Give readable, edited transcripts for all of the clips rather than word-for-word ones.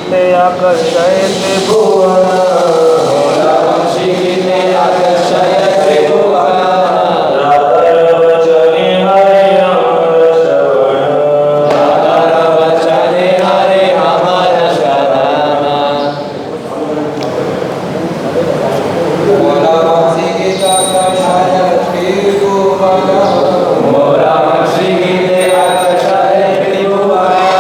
गीते आकर्षयते भुवन मोरावंशी गीते आकर्षयते भुवन राधार वचने हरे अमर श्रवण राधार वचने हरे अमर श्रवण मोरावंशी गीते आकर्षयते भुवन मोरावंशी गीते आकर्षयते भुवन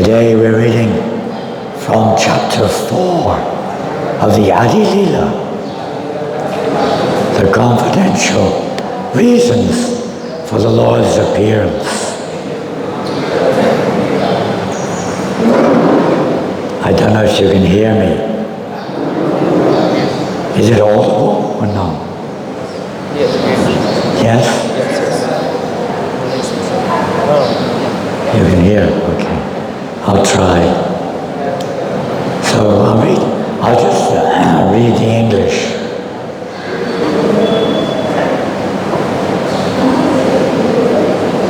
Today we're reading from chapter 4 of the Adi Leela, the confidential reasons for the Lord's appearance. I don't know if you can hear me. Is it audible or no? Yes. Yes? You can hear? Okay. I'll try. So I'll just read the English.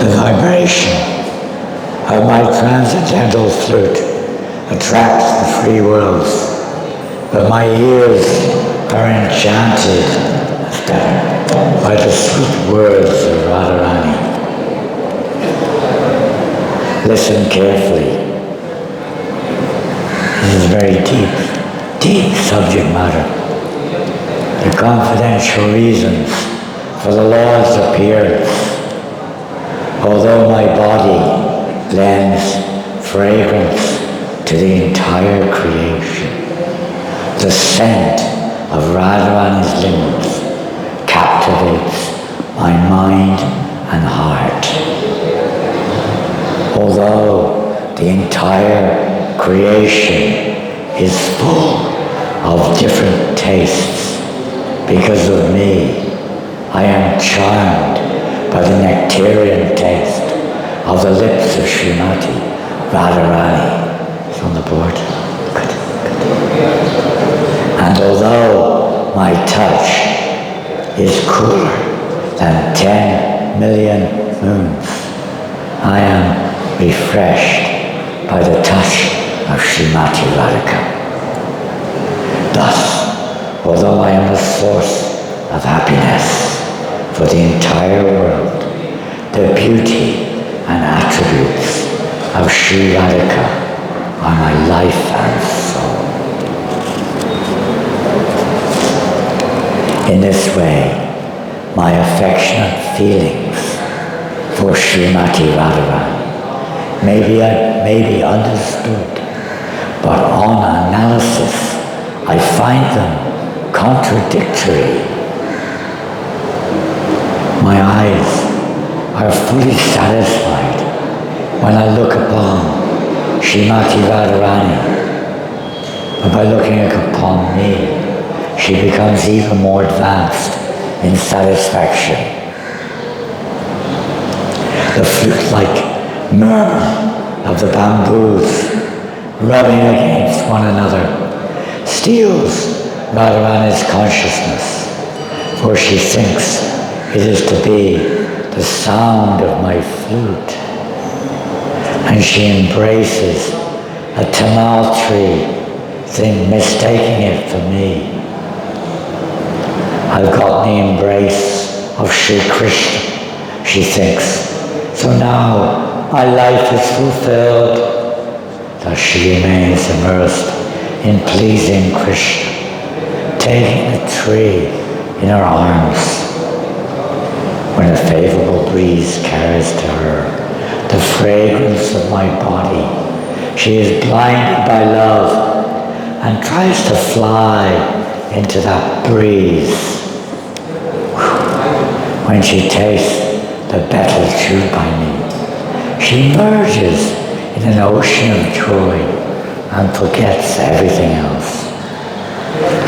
The vibration of my transcendental flute attracts the three worlds, but my ears are enchanted by the sweet words of Radharani. Listen carefully. This is very deep subject matter. The confidential reasons for the Lord's appearance. Although my body lends fragrance to the entire creation, the scent of Radharani's limbs captivates my mind and heart. Although the entire creation is full of different tastes, because of me, I am charmed by the nectarian taste of the lips of Srimati Radharani. It's on the board. Good. And although my touch is cooler than 10 million moons, I am refreshed by the touch of Srimati Radhika. Thus, although I am the source of happiness for the entire world, the beauty and attributes of Sri Radhika are my life and soul. In this way, my affectionate feelings for Srimati Radharani may be understood, but on analysis, I find them contradictory. My eyes are fully satisfied when I look upon Srimati Radharani, but by looking upon me, she becomes even more advanced in satisfaction. The flute-like murmur of the bamboos rubbing against one another steals Radharani's consciousness, for she thinks it is to be the sound of my flute, and she embraces a tamal tree thing, mistaking it for me. I've got the embrace of Sri Krishna, she thinks, so now my life is fulfilled. Thus she remains immersed in pleasing Krishna, taking the tree in her arms. When a favorable breeze carries to her the fragrance of my body, she is blinded by love and tries to fly into that breeze. When she tastes the betel chewed by me, she merges in an ocean of joy and forgets everything else.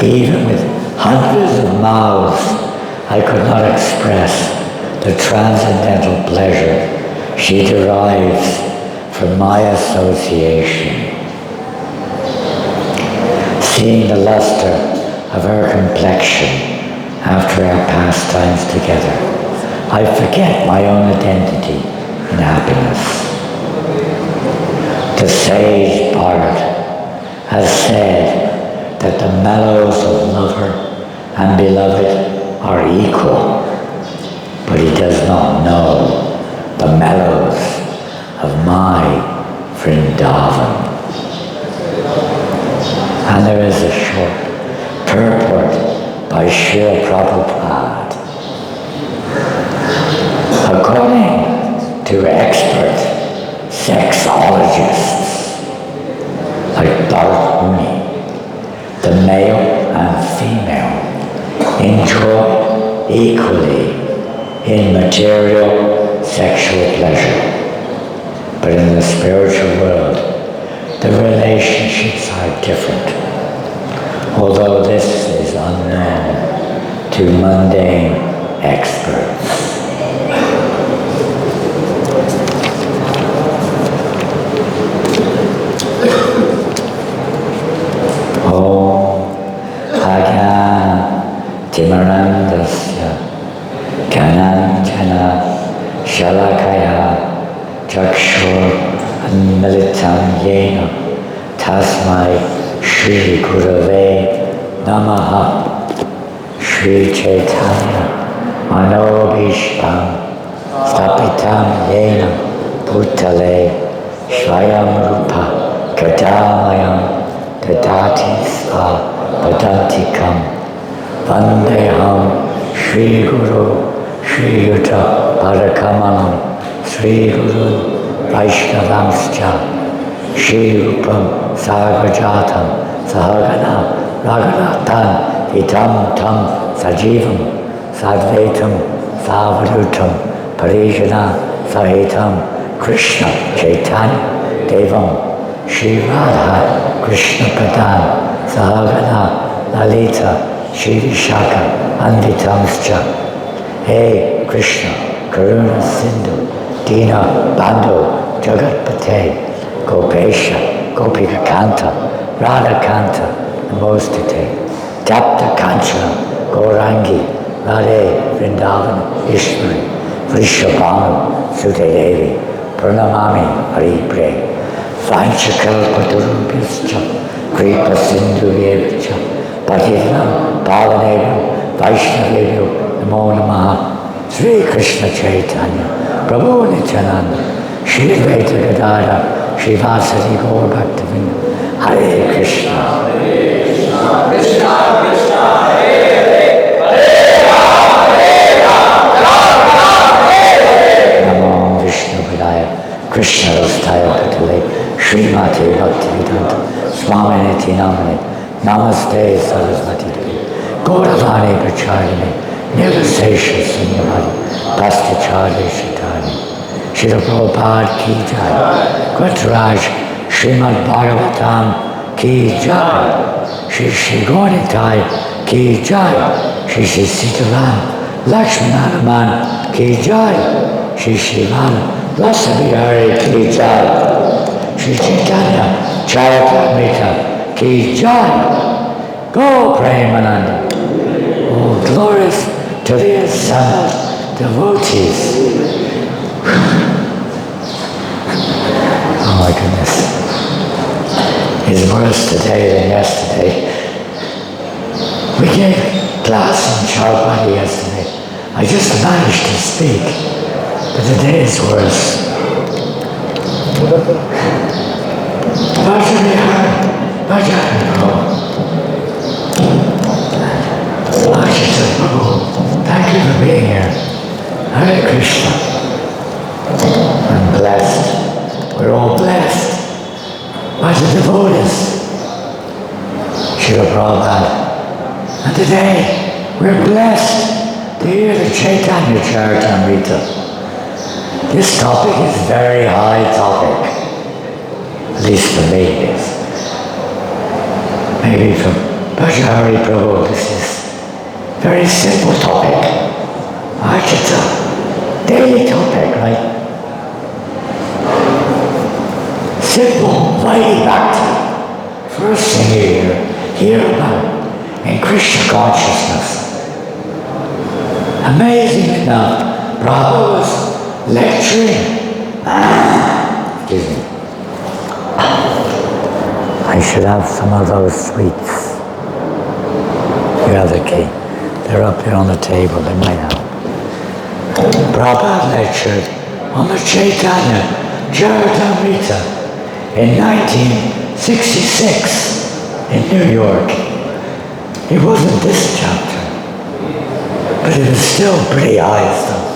Even with hundreds of mouths, I could not express the transcendental pleasure she derives from my association. Seeing the luster of her complexion after our pastimes together, I forget my own identity in happiness. The sage Bharat has said that the mellows of lover and beloved are equal, but he does not know the mellows of my Vrindavan. And there is a short purport by Srila Prabhupada. According to expert sexologists like Bharat Muni, the male and female enjoy equally in material sexual pleasure, but in the spiritual world, the relationships are different, although this is unknown to mundane experts. Timarandasya Kananchana Shalakaya Chakshur Anmilitam Yena Tasmai Shri Gurave Namaha. Shri Chaitanya Manobishtam Stapitam Yena Bhutale Swayam Rupa Kadamayam Dadati Sva Padantikam Vandeham Shri Guru Shri Yuta Parakamalam Shri Guru Vaishnavamscha Shri Rupam Sagajatam Sahagana Raghunathan Itam Tam Sajivam Sadvaitam Savadutam Parijana Sahitam Krishna Chaitanya Devam Shri Radha Krishna Padan Sahagana Lalita Shri Vishaka Anvitamscha. Hey Krishna, Karuna Sindhu, Dina Bandhu, Jagatpate, Gopesha, Gopika Kanta, Radha Kanta, Namostate, Tapta Kanchana, Gaurangi, Radhe, Vrindavan, Ishwari, Vrishabhanu, Sute Devi, Pranamami, Hari Pre, Vanchakalpatarubhyascha, Kripa Sindhu Yevacha, Patitam, Pavanebhyo, Vaishnavebhyo, Namo Namaha, Sri Krishna Chaitanya, Prabhu Nityananda, Shri Advaita Gadadhara, Shri Vasari Gaur Bhaktivinoda, Hare Krishna. Krishna Krishna, Hare Hare, Hare Saraswati Devi. Gauravani Pracharini, Nirvasesha Sunyavadi, Bhastacharya Shatani. Srila Prabhupada Ki Jai. Gautaraj Srimad Bhagavatam Ki Jai. Shri Shri Gauritai Ki Jai. Shri Shri Sitaram Lakshmanaman Ki Jai. Shri Shri Ram Vasabihari Ki Jai. Shri Chaitanya Charitamrita Ki Jai. Go Premananda. Oh, glorious to the assembled devotees. Oh my goodness. It's worse today than yesterday. We gave class on Chaupati yesterday. I just managed to speak, but today is worse. Thank you for being here. Hare Krishna. I'm blessed. We're all blessed by the devotees. Srila Prabhupada. And today we're blessed to hear the Chaitanya Charitamrita. This topic is a very high topic. At least for me it is. Maybe for Bhajahari Prabhu this is a very simple topic. It's a daily topic, right? Simple, mighty bhakti. First thing you hear about in Krishna consciousness. Amazing enough, Prabhupada was lecturing. Excuse me. I should have some of those sweets. You have the cake. They're up there on the table, they might have. Prabhupada lectured on the Chaitanya Charitamrita in 1966 in New York. It wasn't this chapter, but it was still pretty high stuff.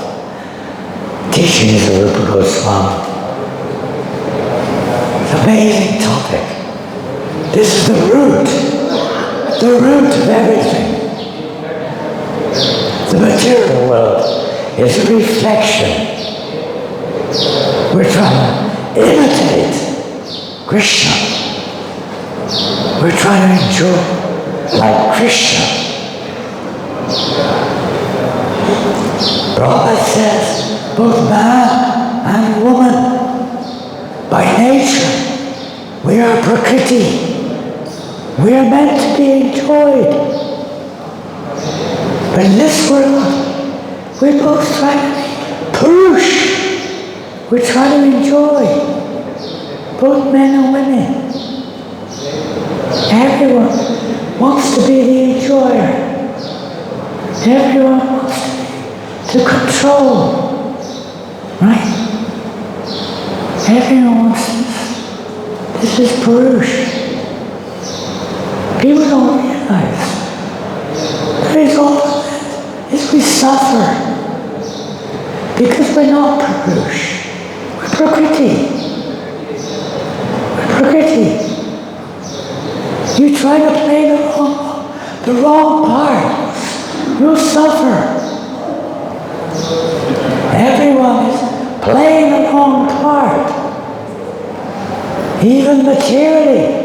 Teachings of Rupa Goswami. It's an amazing topic. This is the root of everything. The material world is a reflection. We're trying to imitate Krishna. We're trying to enjoy like Krishna. Prabhupada says, both man and woman, by nature, we are Prakriti. We are meant to be enjoyed. But in this world, we're both trying to be Purush. We're trying to enjoy, both men and women. Everyone wants to be the enjoyer. Everyone wants to control, right? Everyone wants this is Purush. People don't realize the result of that is we suffer because we're not Purush. We're Prakriti. We're Prakriti. You try to play the wrong part, you'll suffer. Everyone is playing the wrong part. Even materially.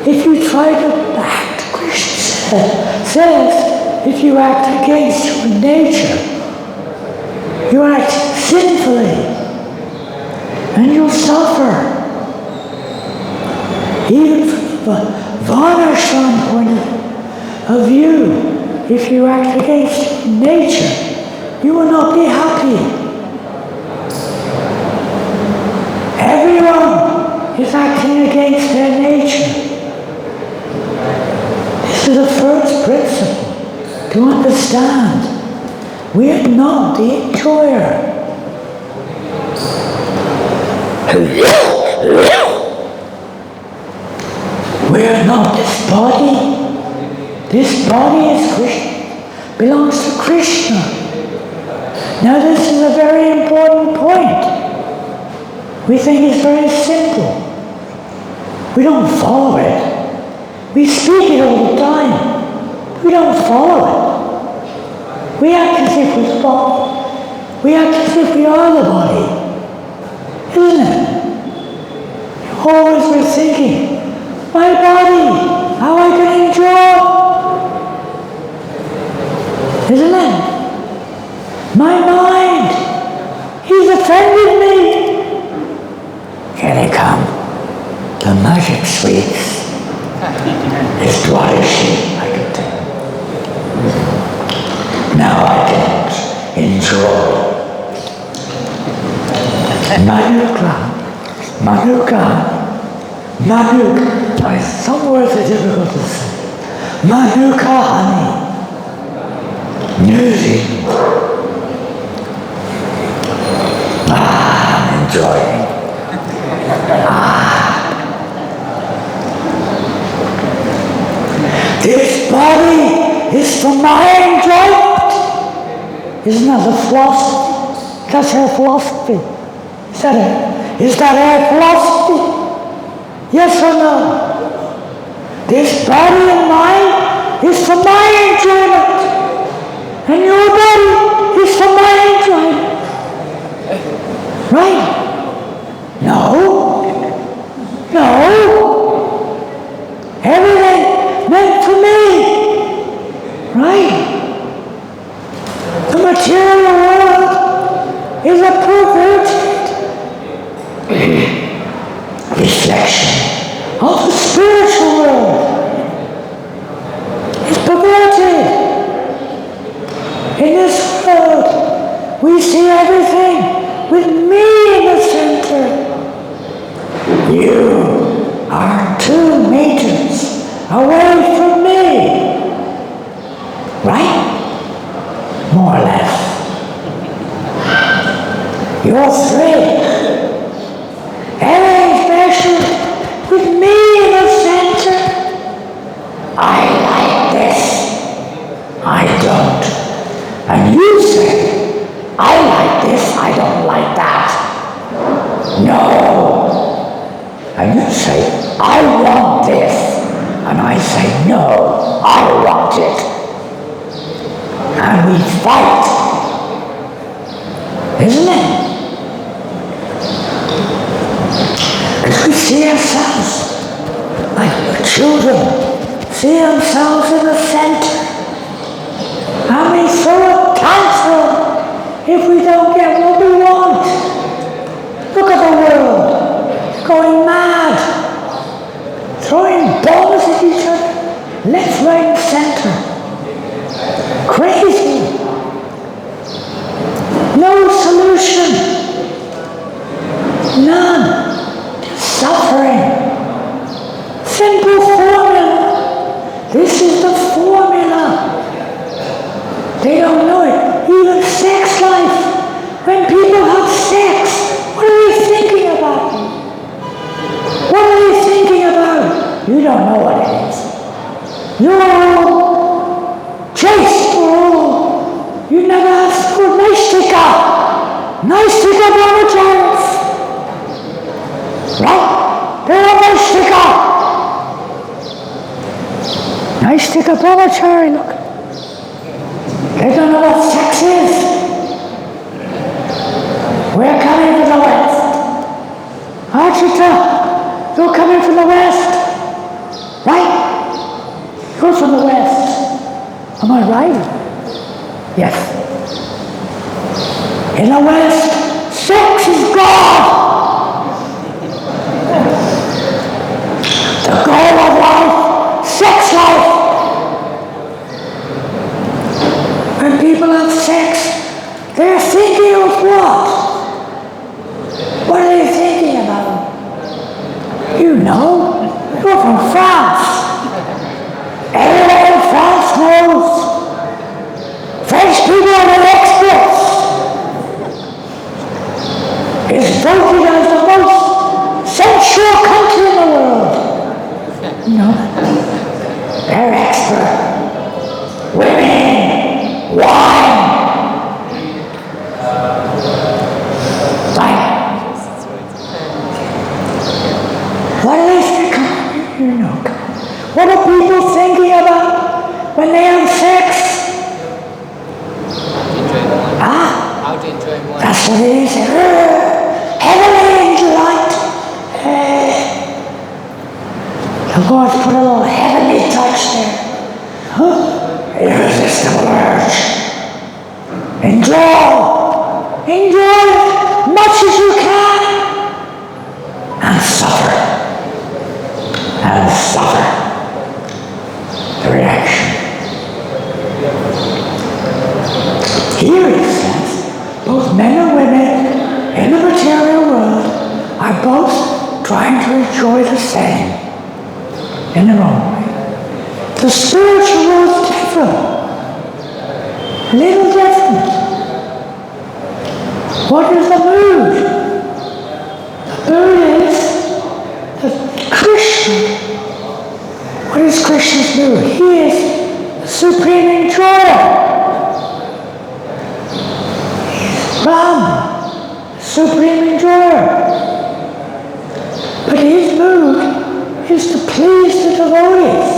If you try to act, Krishna says, if you act against your nature, you act sinfully, and you'll suffer. Even from the Varnashram point of view, if you act against your nature, you will not be happy. Everyone is acting against their nature. This is the first principle to understand. We are not the enjoyer. We are not this body. This body is Krishna, belongs to Krishna. Now this is a very important point. We think it's very simple. We don't follow it. We speak it all the time. We don't follow it. We act as if we're the body. We act as if we are the body. Isn't it? Always we're thinking, my body, how I can enjoy. Isn't it? My mind, he's offended me. Here they come. The magic sweets. It's dry sheet, I can tell. Now I can enjoy. Manuka. Some words are difficult to say. Manuka honey. New Zealand. I'm enjoying. This body is for my enjoyment. Isn't that the philosophy? That's her philosophy. Is that her philosophy? Yes or no? This body and mind is for my enjoyment. And your body is for my enjoyment. Right? No. Everything meant for me. Right? The material world is a perverted reflection of the spiritual world. It's perverted. In this world, we see everything with me in the center. You are 2 meters away from me. Right? More or less. You're 3. Everything's measured with me in the center. I like this. I don't. And you say, I like this, I don't like that. No. And you say, I want this. And I say, no, I want it. And we fight. Isn't it? Because we see ourselves like children see themselves in the center. And we throw a tantrum if we don't get what we want. Look at the world, going mad, throwing bombs at each other, left, right, and center. Crazy. No solution. None. Just suffering. Simple formula. This is the formula. They don't know it. Even sex life. When people have sex, what are they thinking about? What are they thinking about? You don't know what it is. You're all chased all. You never have school. Nice sticker brahmacharis. Right? They're a nice sticker brahmachari, look. They don't know what sex is. We're coming from the West. Archita, you're coming from the West. Right? You're from the West. Am I right? Yes. In the West, sex is God. The goal of life, sex life. When people have sex, they're thinking of what? What are they thinking about? You know, you're from France. Everyone in France knows. French people are the experts. It's voted as the most sensual country in the world. No, they're expert. Women, wine. Right. What do they think? You know, what do when they have sex? How to enjoy one. That's what it is. Heavenly delight. The Lord's put a little heavenly touch there. Irresistible urge. Enjoy as much as you can. And suffer. The reaction. Here it says, both men and women in the material world are both trying to enjoy the same in their own way. The spiritual world is different. A little different. What is the mood? The mood is the Krishna. What is Krishna's mood? He is the supreme enjoyer. Ram, supreme enjoyer. But his mood is to please the devotees,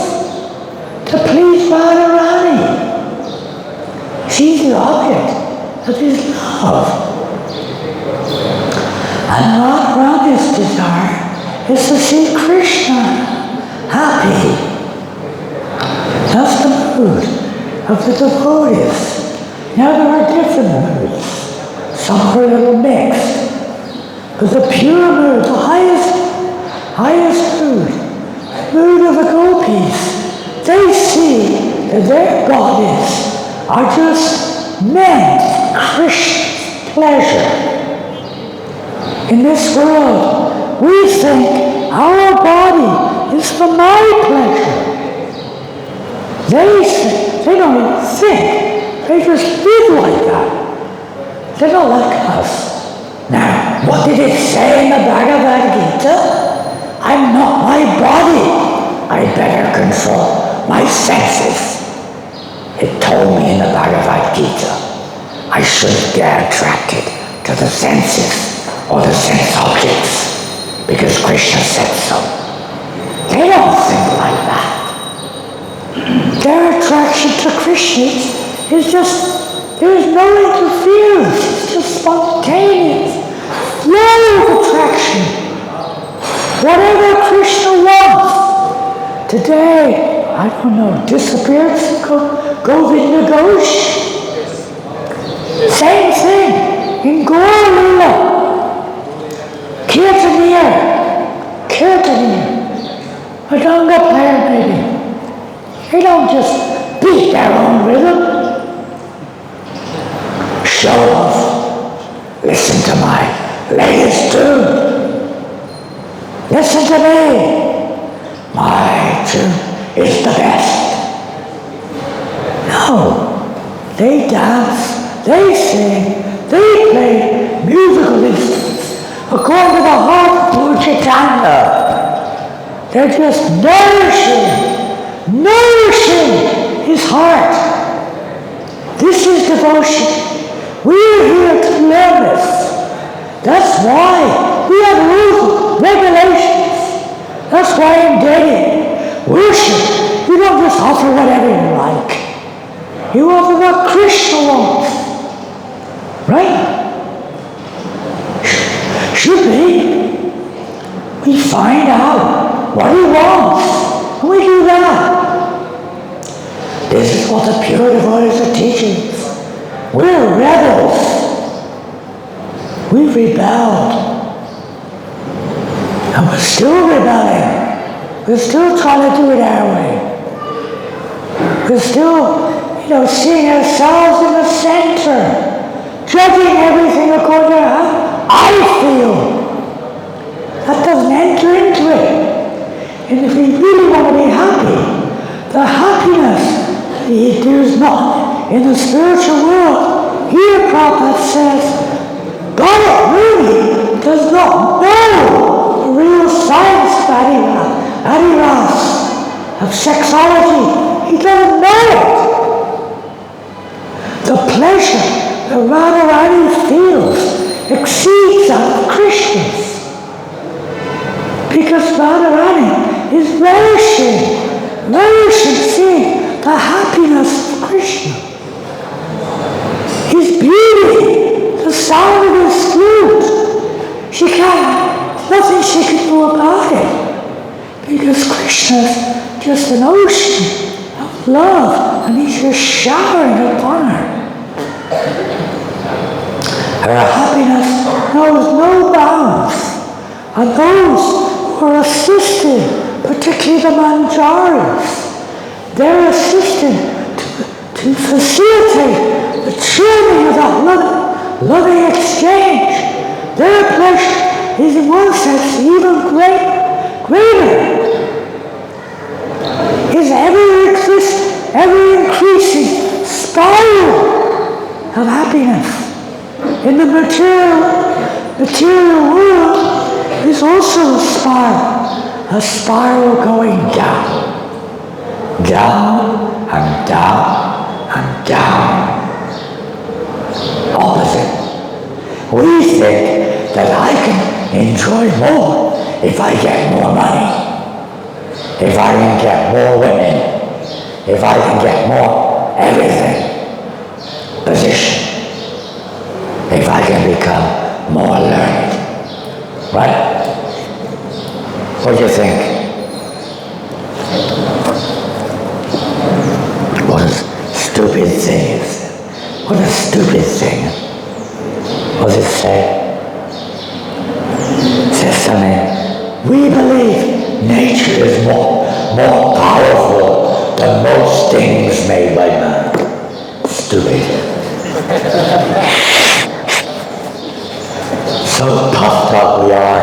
to please Radharani. She's the object of his love. And Radharani's desire is to see Krishna happy. That's the mood of the devotees. Now there are different moods. Some are a little mixed. But the pure mood, the highest mood, the mood of the gopis, they see that their bodies are just meant for Krishna's pleasure. In this world, we think our body is for my pleasure. They don't even think. They just live like that. They're not like us. Now, what did it say in the Bhagavad Gita? I'm not my body. I better control my senses. It told me in the Bhagavad Gita I shouldn't get attracted to the senses or the sense objects because Krishna said so. They don't think like that. Their attraction to Krishna is just, there's no interference, it's just spontaneous, flow of attraction. Whatever Krishna wants. Today, I don't know, disappearance of Govinda Ghosh. Same thing in Gaura Lila. Kirtaniya, Madanga player maybe. They don't just beat their own rhythm. Show off. Listen to my latest tune. Listen to me. My tune is the best. No. They dance, they sing, they play musical instruments according to the heart of Lord Chaitanya. They're just nourishing his heart. This is devotion. We are here to learn this. That's why we have rules, regulations. That's why in dating, worship, you don't just offer whatever you like. You offer what Krishna wants. Right? Should be. We find out what he wants, and we do that. This is what the pure devotees are teaching. We're rebels. We've rebelled. And we're still rebelling. We're still trying to do it our way. We're still, seeing ourselves in the center, judging everything according to how I feel. That doesn't enter into it. And if we really want to be happy, the happiness there is not in the spiritual world. Here Prabhupada says, God really does not know the real science of Adiras, of sexology. He doesn't know it. The pleasure that Radharani feels exceeds that of Krishna's. Because Radharani is relishing seeing the happiness love, and he's just showering upon her. Her happiness knows no bounds, and those who are assisting, particularly the manjaris, they're assisting to facilitate the churning of that loving exchange. Their pleasure is in one sense even greater. Is ever increasing spiral of happiness in the material world is also a spiral going down and down and down. Opposite. We think that I can enjoy more if I get more money, if I can get more women, if I can get more everything, position, if I can become more learned. Right? What do you think? What a stupid thing is it? What a stupid thing. What does it say? It says something. We believe nature is more powerful than most things made by man. Stupid. So puffed up we are.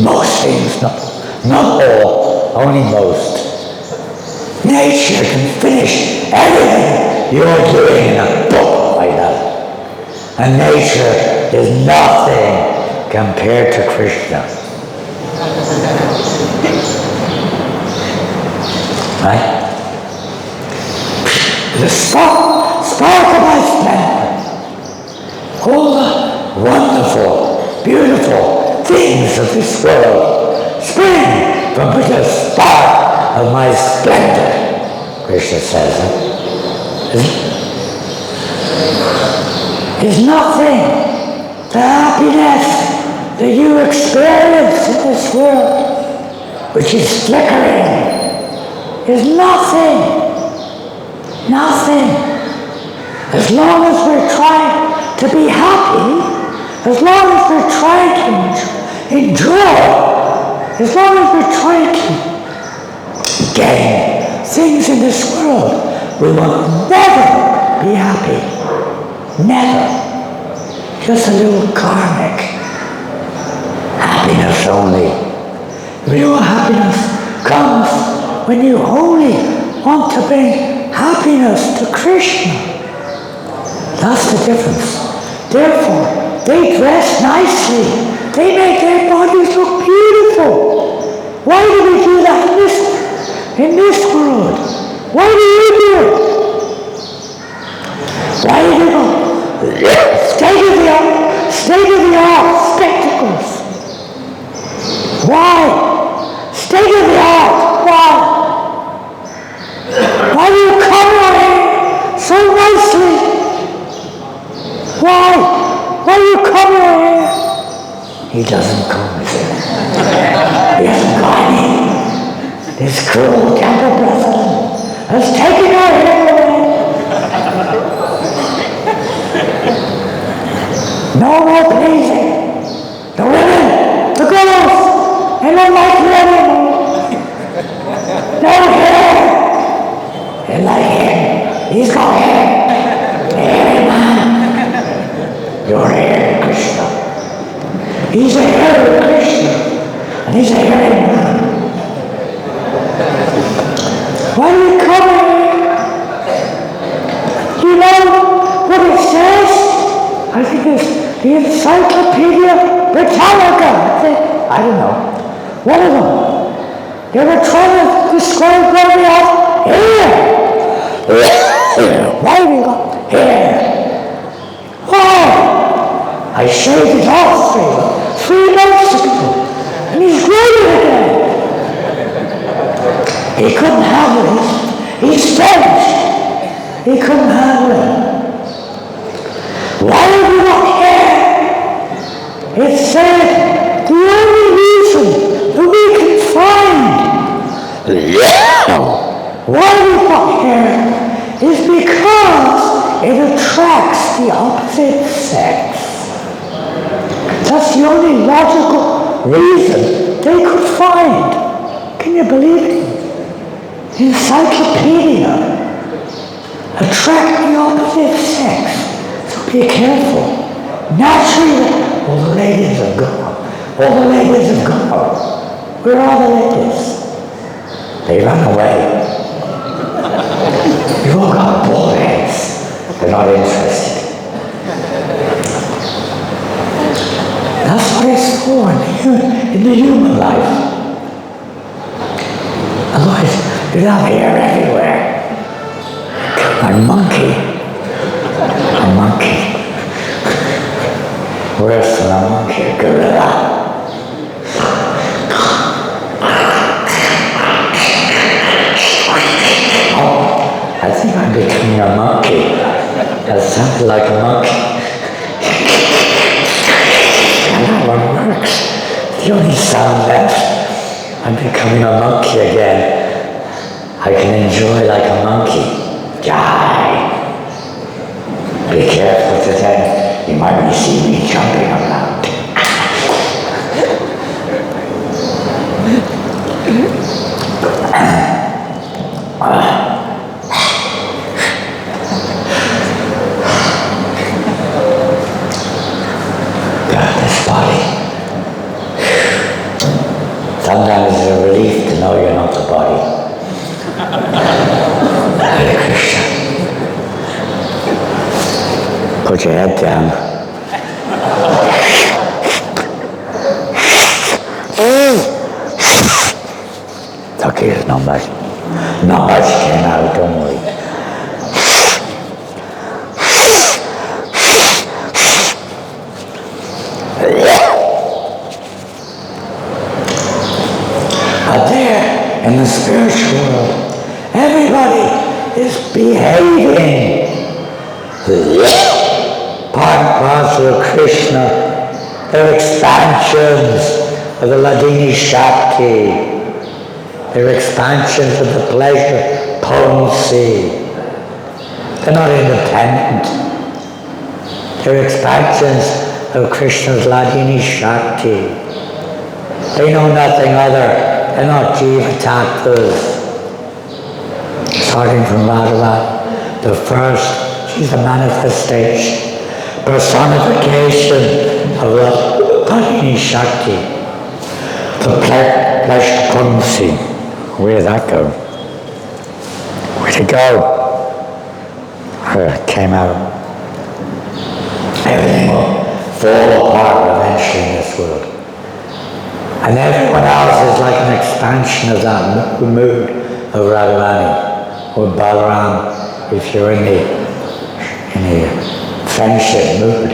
Most things, not all, only most. Nature can finish everything you're doing in a book like that. And nature is nothing compared to Krishna. Right? The spark of my splendor. All the wonderful, beautiful things of this world spring from the spark of my splendor, Krishna says. Is nothing. The happiness that you experience in this world, which is flickering, is nothing. Nothing. As long as we're trying to be happy, as long as we're trying to enjoy, as long as we're trying to gain things in this world, we will never be happy. Never. Just a little karmic happiness only. Real happiness comes when you only want to bring happiness to Krishna. That's the difference. Therefore, they dress nicely. They make their bodies look beautiful. Why do we do that in this world? Why do you do it? Why do you go? State-of-the-art spectacles. Why? State-of-the-art. Why? Why do you cover your hair so nicely? Why? Why do you cover your hair? He doesn't comb his hair. He hasn't got any. This cruel temple president has taken our hair away. No more pleasing. The women, the girls, they don't like you anymore. No hair. They like him. He's got hair. Hairy man. You're a hairy Krishna. He's a hairy Krishna. And he's a hairy man. Why do you come here? Do you know what it says? I think it's the Encyclopedia Britannica. I don't know. One of them. They were trying to describe what we have hair. Why do we got hair? Why? I shaved it off 3 months ago. And he's growing again. He couldn't handle it. He's French. He couldn't handle it. Why have you got hair? It said the only reason that we can find Why we come here is because it attracts the opposite sex. That's the only logical reason they could find. Can you believe it? Encyclopedia. Attract the opposite sex. So be careful. Naturally, all the ladies are gone. All the ladies have gone. Where are the ladies? They run away. You've all got bald heads. They're not interested. That's what it's for in the human life. Otherwise, you're out here everywhere. A monkey. A monkey. Worse than a monkey, a gorilla. Oh, I think I'm becoming a monkey. That sounds like a monkey. And that one works. The only sound left. I'm becoming a monkey again. I can enjoy like a monkey. Die. Be careful today. You might see me jumping around. God, this body. Sometimes it's a relief to know you're not the body. Hare Krishna. Put your head down. Okay, there's not much. Not much came out, don't worry. But there, in the spiritual world, everybody is behaving. Part and parcel of Krishna, they're expansions of the Ladini Shakti, they're expansions of the pleasure potency. They're not independent. They're expansions of Krishna's Ladini Shakti. They know nothing other. They're not Jiva Tattvas. Starting from Radharani, the first, she's a manifestation, personification of the Ladini Shakti, the pleasure potency. Where did that go? Where'd it go? It came out. Everything will fall apart eventually in this world. And everyone else is like an expansion of that mood of Radharani or Balaram if you're in the friendship mood.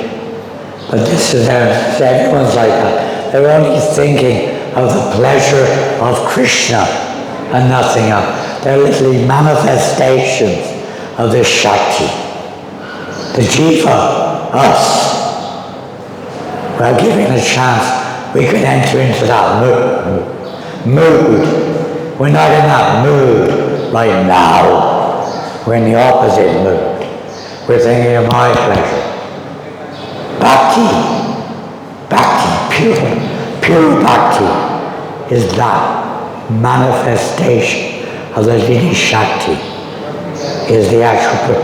But this is everyone's like that. They're only thinking of the pleasure of Krishna and nothing else. They're literally manifestations of this Shakti. The Jiva, us. Well, given a chance, we could enter into that mood. We're not in that mood right now. We're in the opposite mood. We're thinking of my pleasure. Bhakti, pure bhakti is that manifestation of the Ladini Shakti, is the actual,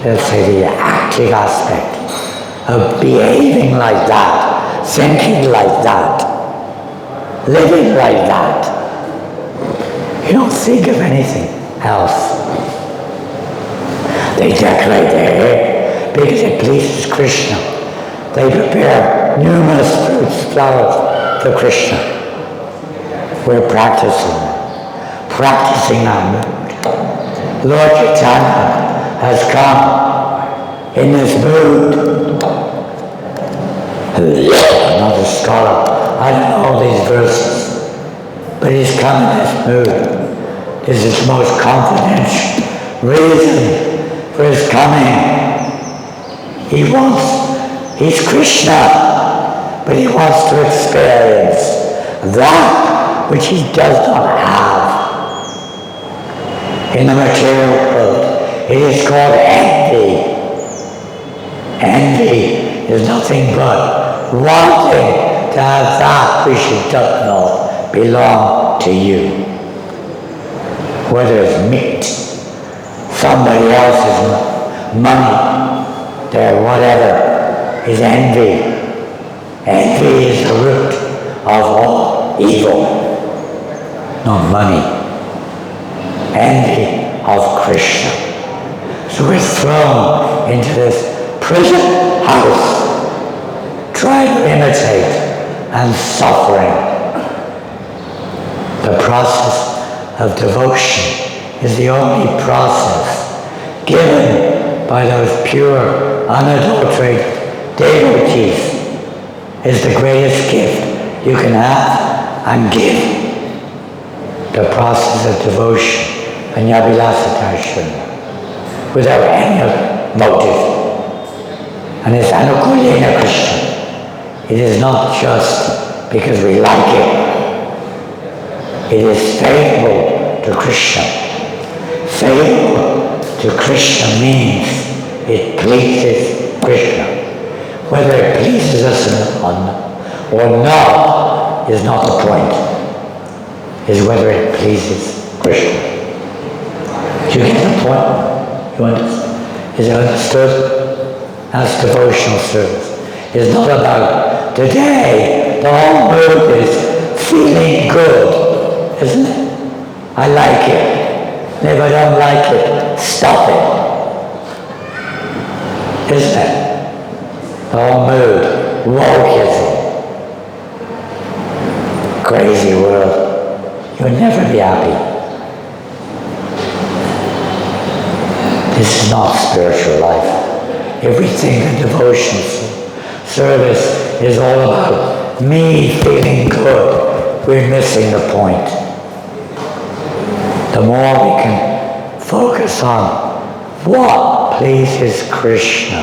let's say the active aspect of behaving like that, thinking like that, living like that. You don't think of anything else. They decorate their hair because it pleases Krishna. They prepare numerous fruits, flowers for Krishna. We're practicing that mood. Lord Chaitanya has come in this mood. Another scholar, I don't know all these verses, but he's come in this mood. This is the most confidential reason for his coming. He's Krishna, but he wants to experience that which he does not have. In the material world, it is called envy. Envy is nothing but wanting to have that which does not belong to you. Whether it's meat, somebody else's money, their whatever, is envy. Envy is the root of all evil. Not money. Envy of Krishna. So we're thrown into this prison house, trying to imitate and suffering. The process of devotion is the only process given by those pure, unadulterated devotees. Is the greatest gift you can have and give. The process of devotion and Yabilasatashana without any other motive. And it's Anukulena Krishna. It is not just because we like it. It is favorable to Krishna. Favorable to Krishna means it pleases Krishna. Whether it pleases us or not is not the point. Is whether it pleases Krishna. Do you get the point? You understand? Is it understood? That's devotional service. It's not about today. The whole mood is feeling good, isn't it? I like it. And if I don't like it, stop it. Isn't it? The whole mood, wokeism, crazy world. You'll never be happy. This is not spiritual life. Everything the devotion service is all about me feeling good. We're missing the point. The more we can focus on what pleases Krishna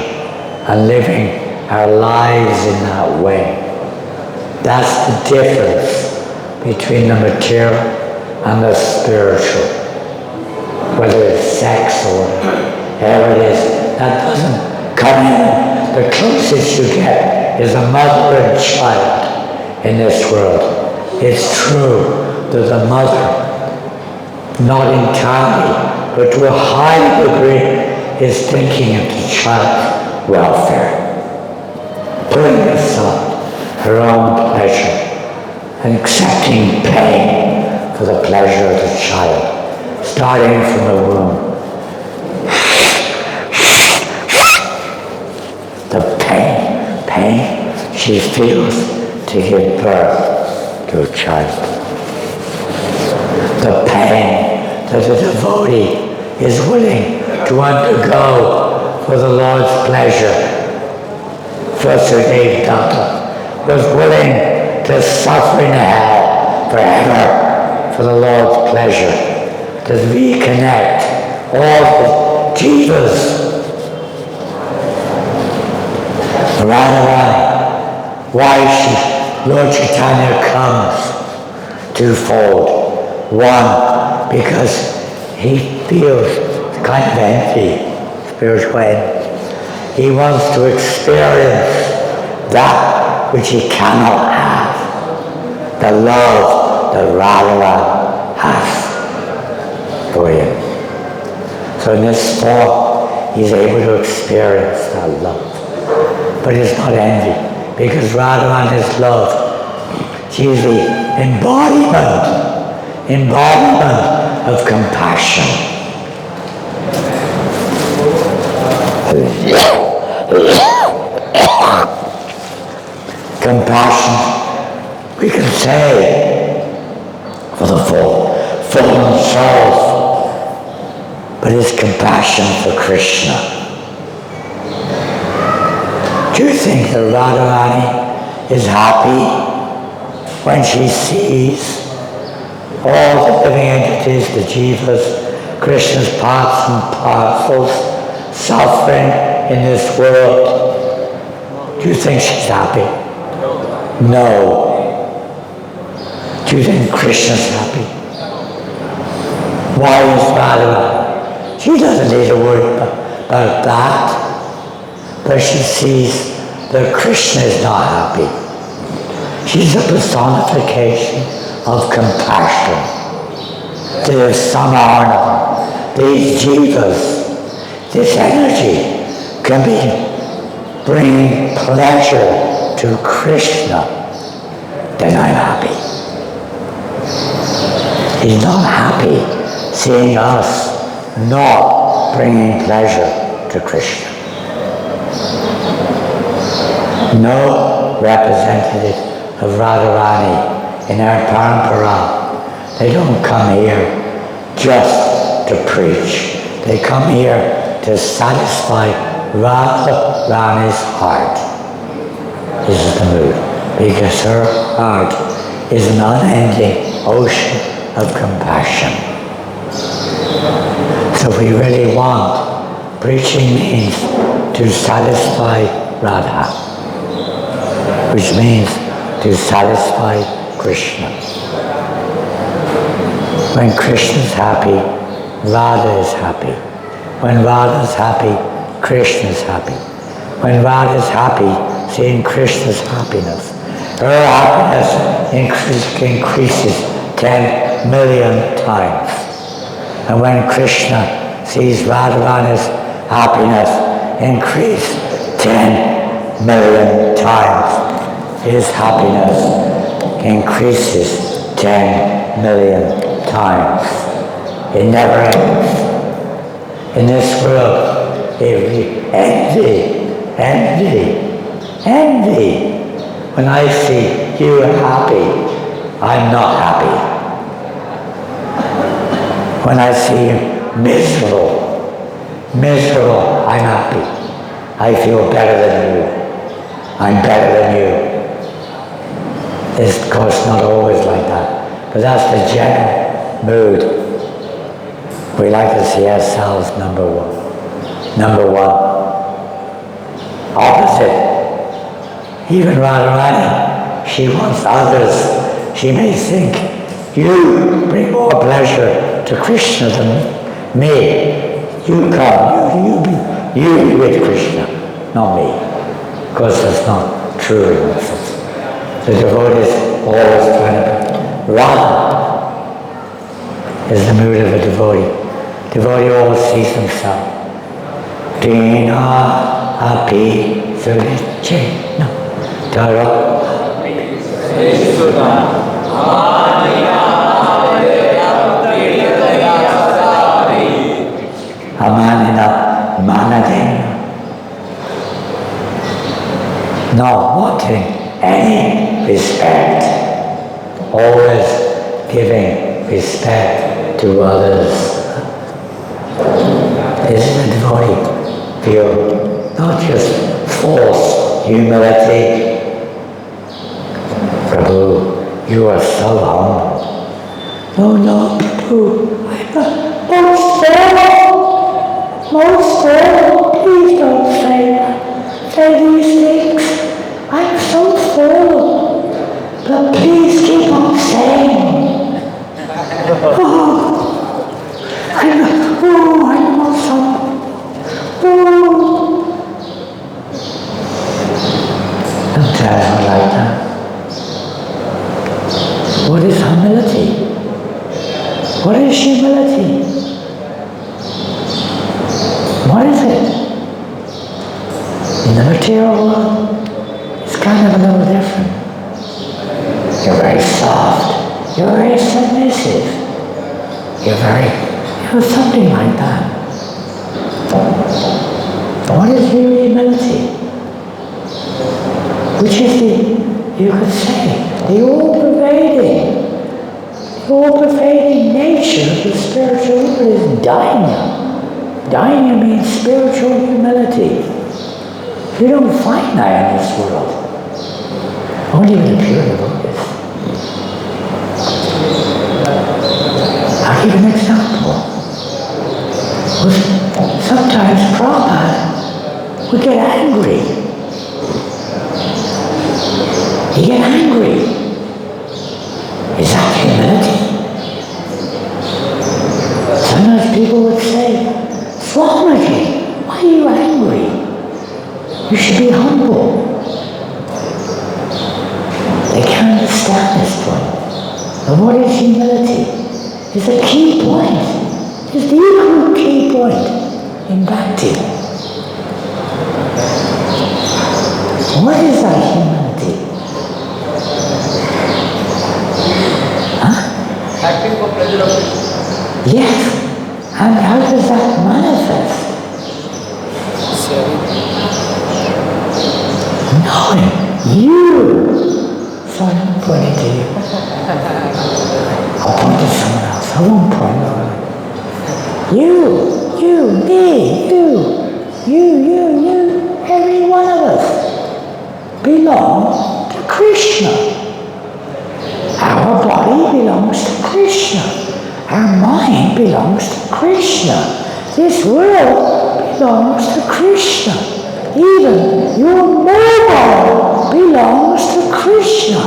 and living our lives in that way. That's the difference between the material and the spiritual. Whether it's sex or whatever it is, that doesn't come in. The closest you get is a mother and child in this world. It's true that the mother, not entirely, but to a high degree, is thinking of the child's welfare. Putting aside her own pleasure and accepting pain for the pleasure of the child, starting from the womb. The pain she feels to give birth to a child. The pain that the devotee is willing to undergo for the Lord's pleasure. Vasudeva Datta was willing to suffer in hell forever for the Lord's pleasure, to reconnect all the jivas. Radharani, why Lord Chaitanya comes twofold. One, because he feels kind of envy, spiritual envy. He wants to experience that which he cannot have, the love that Radharani has for him. So in this form, he's able to experience that love. But it's not envy, because Radharani is love. She is the embodiment of compassion. Compassion, we can say, for the fallen souls, but it's compassion for Krishna. Do you think that Radharani is happy when she sees all the living entities, the jivas, Krishna's parts and parcels, suffering in this world? Do you think she's happy? No. Do you think Krishna's happy? Why is Radharani? She doesn't need to worry about that. But she sees that Krishna is not happy. She's a personification of compassion. There's samarna, these jivas, this energy can be bringing pleasure to Krishna, then I'm happy. He's not happy seeing us not bringing pleasure to Krishna. No representative of Radharani in our parampara, they don't come here just to preach. They come here to satisfy Radharani's heart. This is the mood, because her heart is an unending ocean of compassion. So we really want, preaching means to satisfy Radha, which means to satisfy Krishna. When Krishna is happy, Radha is happy. When Radha is happy, Krishna is happy. When Radha is happy, seeing Krishna's happiness, her happiness increases 10 million times. And when Krishna sees Radharani's happiness increase 10 million times, his happiness increases 10 million times. It never ends. In this world, envy. When I see you happy, I'm not happy. When I see you miserable, I'm happy. I feel better than you. I'm better than you. It's of course not always like that, but that's the general mood. We like to see ourselves number one. Opposite. Even Radharani, she wants others. She may think, you bring more pleasure to Krishna than me. You come, you be with Krishna, not me. Of course, that's not true in that sense. The devotees always trying to, Radha is the mood of a devotee. Devotee always sees himself. Dina api sunicena tara amanina manadena. Not wanting any respect, always giving respect to others. This is a devotee feel not just false humility. Prabhu, you are so humble. No, Prabhu, I'm most full. Please don't say these things. I'm so full, but please keep on saying. I'm not so. Don't tell her like that. What is humility? What is humility? What is it? In the material world, it's kind of a little different. You're very soft. You're very submissive. You're something like that. What is real humility? Which is you could say, the all-pervading nature of the spiritual world is dhyana. Dhyana means spiritual humility. You don't find that in this world. Only in the pure devotees. I'll give an example. Sometimes Prabhupada would get angry. He get angry. Is that humility? You should be humble. They can't understand this point. And what is humility? It's a key point. It's the equal key point in Bhakti. What is that humility? Huh? Acting for pleasure of people. Yes. And how does that manifest? Sharing. Knowing you. Sorry, I'm pointing to you. I'll point to someone else. I won't point over. You, me, you, every one of us belong to Krishna. Our body belongs to Krishna. Our mind belongs to Krishna. This world belongs to Krishna. Even your mobile belongs to Krishna.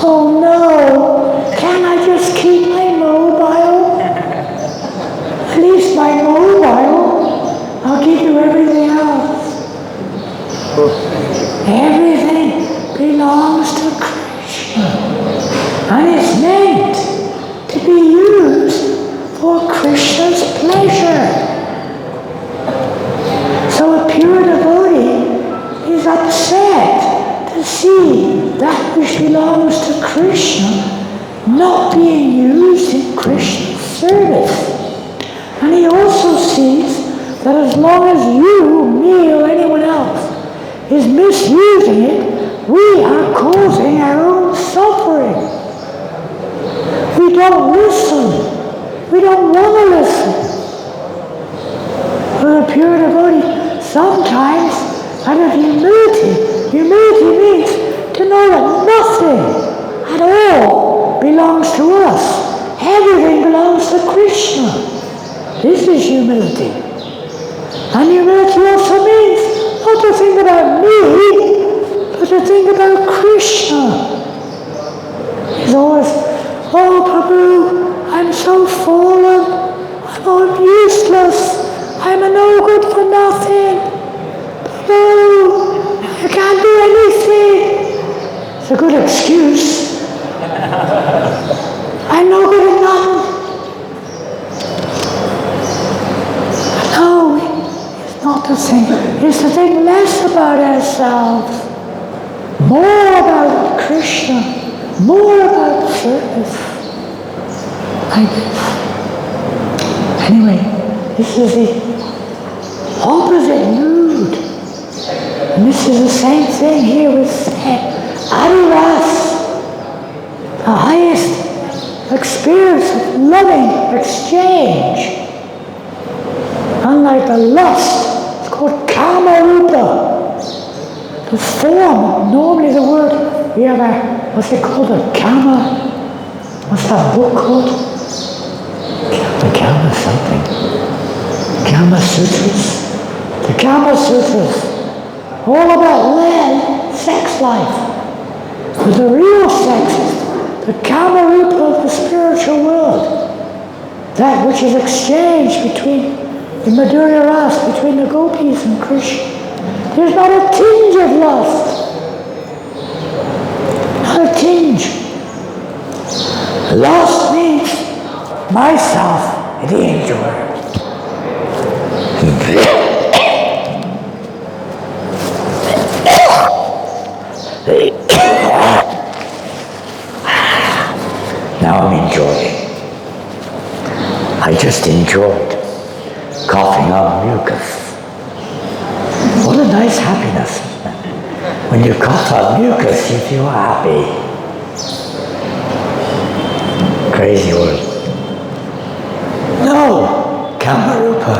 Oh no, can I just keep my mobile? At least my mobile. I'll give you everything else. Everything belongs to Krishna. And it's meant to be used for Krishna's pleasure. So a pure devotee is upset to see that which belongs to Krishna not being used in Krishna's service. And he also sees that as long as you, me, or anyone else is misusing it, we are causing our own suffering. We don't listen. We don't want to listen. For a pure devotee, sometimes out of humility means to know that nothing at all belongs to us. Everything belongs to Krishna. This is humility. And humility also means not to think about me, but to think about Krishna. It's always, oh Prabhu, I'm so fallen, I'm useless, I'm a no good for nothing. Prabhu, I can't do anything. It's a good excuse. I'm no good at nothing. No, it's not to think. It's to think less about ourselves, more about Krishna, more about service. Like this. Anyway, this is the opposite mood. And this is the same thing here with Adiras, the highest experience of loving exchange. Unlike the lust, it's called Kama Rupa. The form, normally the word, we have a, what's it called, a Kama, what's that book called? The Kama something. Kama Sutras. The Kama Sutras. All about sex life. But the real sex is the Kama Rupa of the spiritual world. That which is exchanged between the Madhurya Ras, between the gopis and Krishna. There's not a tinge of lust. Not a tinge. Lust means myself, the enjoyer. Now I'm enjoying. I just enjoyed coughing up mucus. What a nice happiness. When you cough up mucus, you feel happy. Crazy word. No, Kamarupa.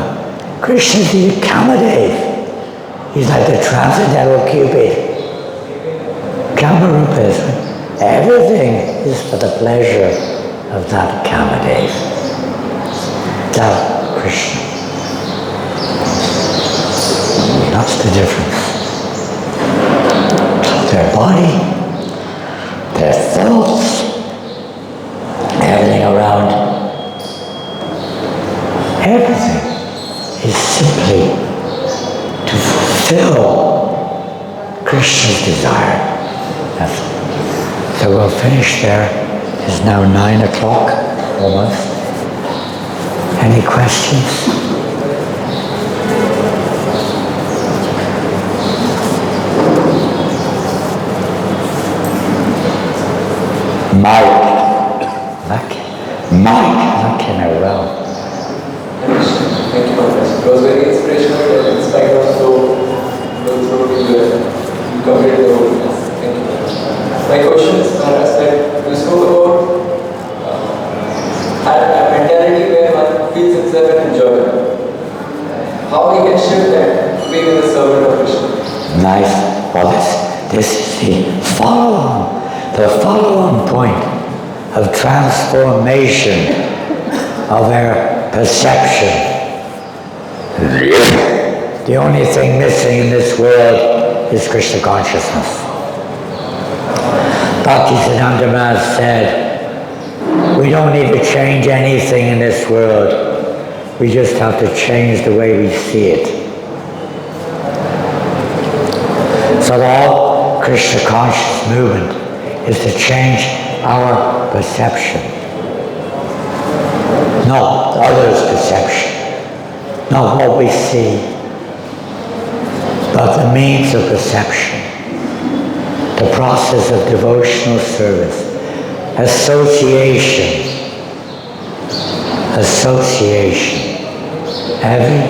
Krishna's the Kamadev. He's like the transcendental Cupid. Kamarupa is everything is for the pleasure of that Kamadev. That Krishna. That's the difference. Their body, their thoughts, everything around, everything is simply to fulfill fulfill Krishna's desire. That's all. So we'll finish there. It's now 9 o'clock, almost. Any questions? Mike, that came out well. Thank you, Maharaj. It was very inspirational and in spite of so you completed the whole class. Thank you. My question is, Maharaj, that you spoke about a mentality where one feels himself an enjoyer. How we can shift that to being a servant of Krishna? Nice. Well, this is the follow-on point of transformation of our perception. The only thing missing in this world is Krishna consciousness. Bhaktisiddhanta Maharaj said, we don't need to change anything in this world. We just have to change the way we see it. So the whole Krishna conscious movement is to change our perception. Not others' perception. Not what we see, but the means of perception. The process of devotional service. Association. Every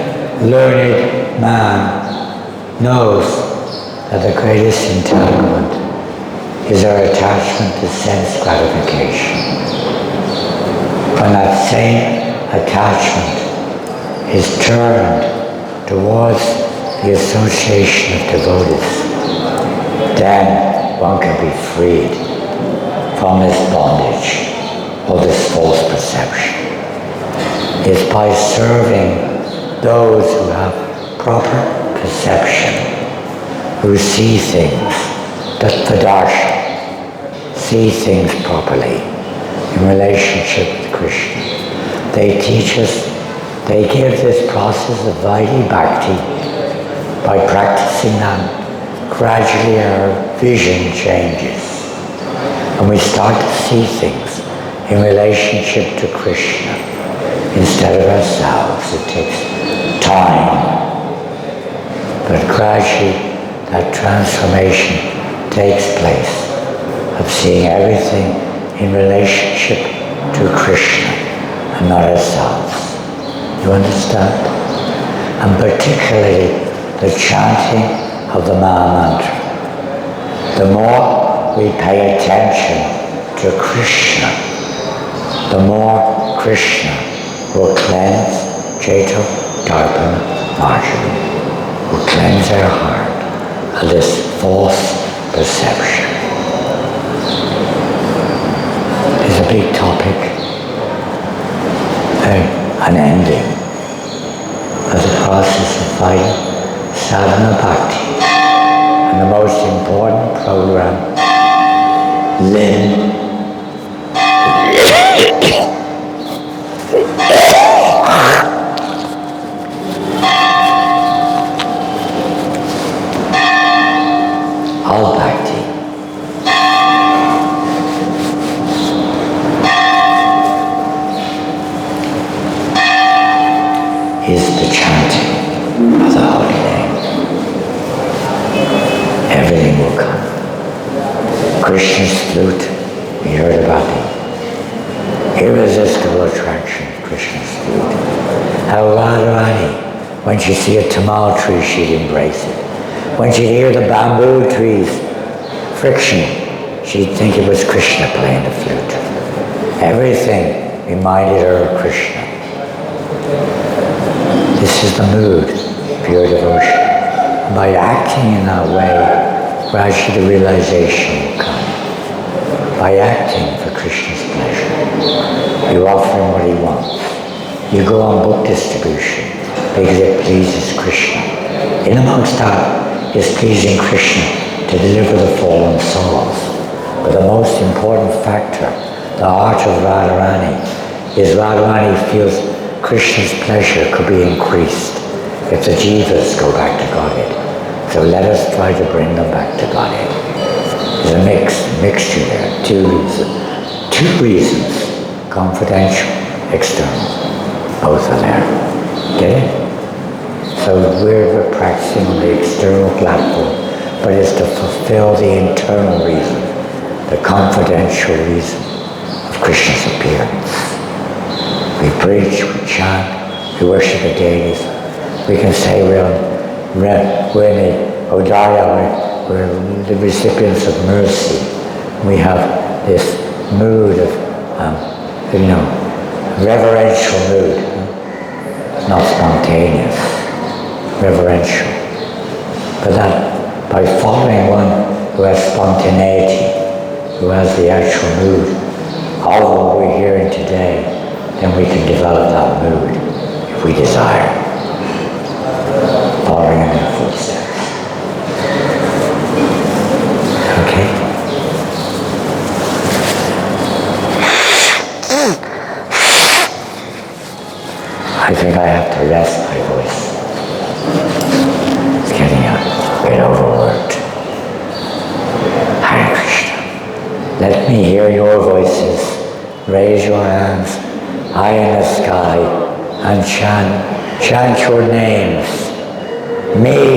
learned man knows that the greatest entanglement is our attachment to sense gratification. When that same attachment is turned towards the association of devotees, then one can be freed from this bondage or this false perception. It's by serving those who have proper perception, who see things, that Tadarshan, see things properly in relationship with Krishna. They teach us, they give this process of Vaidhi Bhakti. By practicing that, gradually our vision changes. And we start to see things in relationship to Krishna instead of ourselves. It takes time. But gradually that transformation takes place of seeing everything in relationship to Krishna and not ourselves. You understand? And particularly the chanting of the Maha Mantra. The more we pay attention to Krishna, the more Krishna will cleanse Jato, Darpana, Marjana, will cleanse our heart of this false perception. It's a big topic, an ending of the process of fighting sadhana bhakti, and the most important program, Lynn. All bhakti. Is the chanting of the holy name. Everything will come. Krishna's flute, we heard about the irresistible attraction of Krishna's flute. How Radharani, when she'd see a tamal tree, she'd embrace it. When she'd hear the bamboo trees friction, she'd think it was Krishna playing the flute. Everything reminded her of Krishna. This is the mood of pure devotion. And by acting in that way, gradually the realization will come. By acting for Krishna's pleasure, you offer him what he wants. You go on book distribution because it pleases Krishna. In amongst that is pleasing Krishna to deliver the fallen souls. But the most important factor, the heart of Radharani, is Radharani feels Krishna's pleasure could be increased if the jivas go back to Godhead. So let us try to bring them back to Godhead. There's a mixture there, two reasons, confidential, external, both are there. Get it? So we're practicing on the external platform, but it's to fulfill the internal reason, the confidential reason of Krishna's appearance. We preach, we chant, we worship the deities. We can say we're in the Odaya, we're the recipients of mercy. We have this mood of, reverential mood, not spontaneous, reverential. But that by following one who has spontaneity, who has the actual mood of what we're hearing today, then we can develop that mood if we desire, following in their footsteps. Okay? I think I have to rest my voice. It's getting a bit overworked. Hare Krishna. Let me hear your voices. Raise your hands high in the sky and chant your names. Me.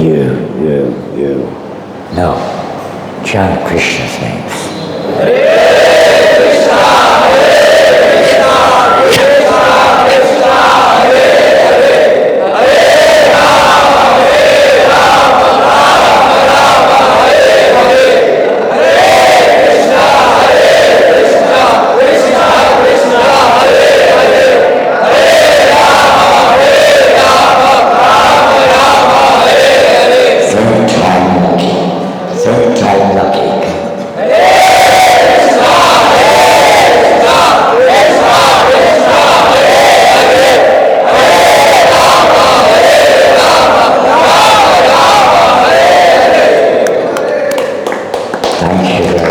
You. No. Chant Krishna's names. Third time lucky. Thank you very much.